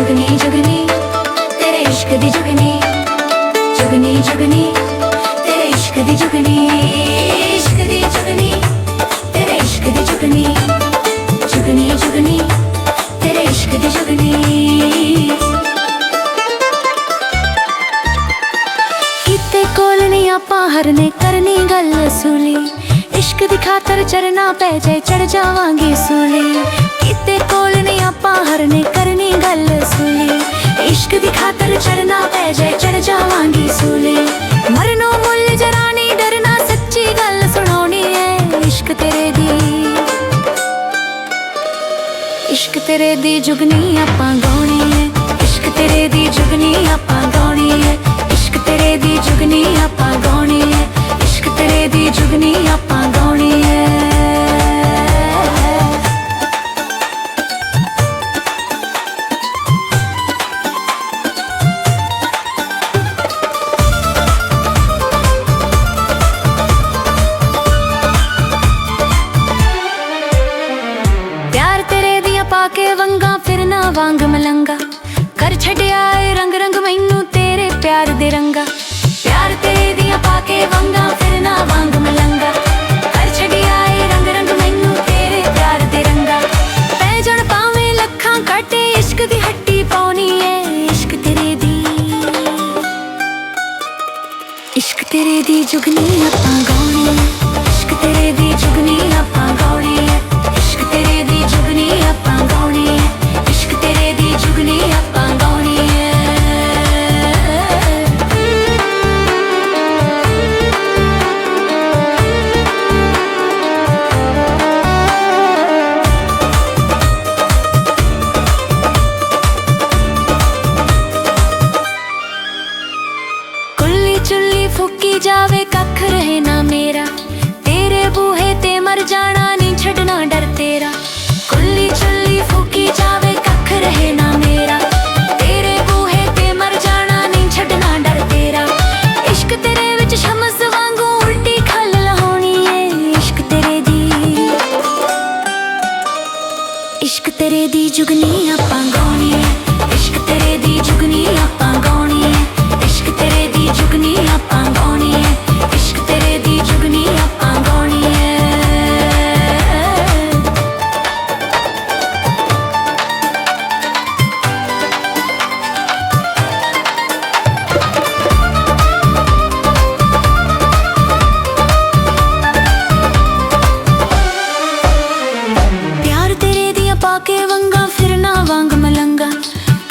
जुगनी जुगनी तेरे इश्क दी जुगनी, जुगनी जुगनी तेरे इश्क दी जुगनी, इश्क दी जुगनी तेरे इश्क दी जुगनी, जुगनी जुगनी तेरे इश्क दी जुगनी। किते कोल नहीं आपां हरने करनी गल असूली, इश्क दी खातर चरना पै जाए चढ़ जावांगे सूली। किते कोल नहीं आपां हरने करनी गल असूली, इश्क दी खातर चरना पै जाए चढ़ जावांगी सूली। मरनो मुल जरा नहीं डरना सच्ची गल सुनानी है इश्क तेरे दी, इश्क तेरे दी जुगनी आपां गाउणी है, इश्क तेरे दी जुगनी आपां गाउणी है, इश्क तेरे दी जुगनी आपां गाउणी है, इश्क तेरे दी जुगनी आपां गाउणी है। प्यार तेरे दिया पाके वंगा फिरना वांग मलंगा, कर छड्या ए रंग रंग मैनू तेरे प्यार दे रंगा। प्यार तेरे दिया पाके वंगा फिरना वांग मलंगा, कर छड्या ए रंग रंग मैनू तेरे प्यार दे रंगा। पै जण पावें लखां काटे इश्क दी हट्टी पाउनी है इश्क तेरे दी, इश्क तेरे दी जुगनी आपां गाउणी है, इश्क तेरे दी जुगनी आपां गाउणी है, इश्क तेरे दी जुगनी आपां गाउणी है, इश्क तेरे दी जुगनी आपां गाउणी है। कुल्ली चुल्ली फूकी जावे कख रहे ना मेरा, तेरे बूहे ते मर जाना नहीं छड़ना डर तेरा। कुल्ली चुल्ली फूकी जावे कख रहे ना मेरा, तेरे बूहे ते मर जाना नहीं छड़ना डर तेरा। इश्क तेरे विच शमस वांगू उल्टी खल लहोनी है इश्क तेरे दी, इश्क तेरे दी जुगनी आपां गाउणी है, इश्क तेरे दी जुगनी आपां गाउणी है, इश्क तेरे दी जुगनी आपां गाउणी है, इश्क तेरे दी जुगनी आपां गाउणी है। प्यार तेरे दिया पाके वंगा फिरना वांग मलंगा,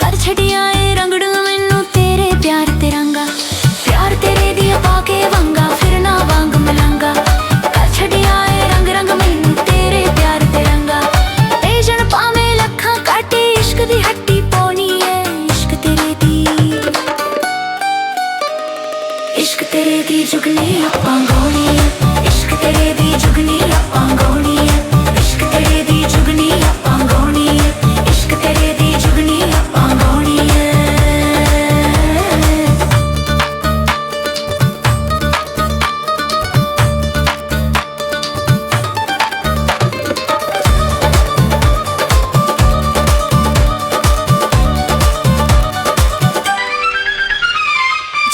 कर छड्या ए रंगड़ मैनू तेरे प्यार ते रंगा। प्यार तेरे दिया पाके वंगा फिरना वांग मलंगा, कर छड्या ए रंग रंग मैनू तेरे प्यार ते रंगा। ते जण पावें लखां काटे इश्क दी हट्टी पाउनी है इश्क तेरे दी, इश्क तेरे दी जुगनी आपां गाउणी है, इश्क तेरे दी जुगनी आपां गाउणी है, इश्क तेरे दी जुगनी आपां गाउणी है, इश्क तेरे दी जुगनी आपां गाउणी है।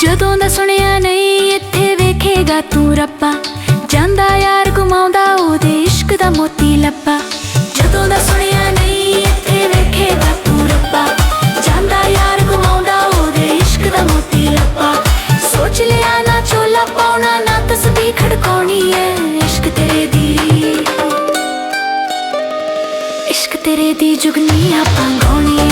जदों दा सुनिया नहीं इत्थे वेखेगा तू रब्बा, जांदा यार घुमाउंदा ओहदे इश्क दा मोती लब्बा। जदों दा सुनिया नहीं इत्थे वेखेगा तू रब्बा, जांदा यार घुमाउंदा ओहदे इश्क दा मोती लब्बा। सोच लिया ना चोला पाउना ना तस्बीह खड़काउणी है इश्क तेरे दी, इश्क तेरे दी जुगनी आपां गाउणी है,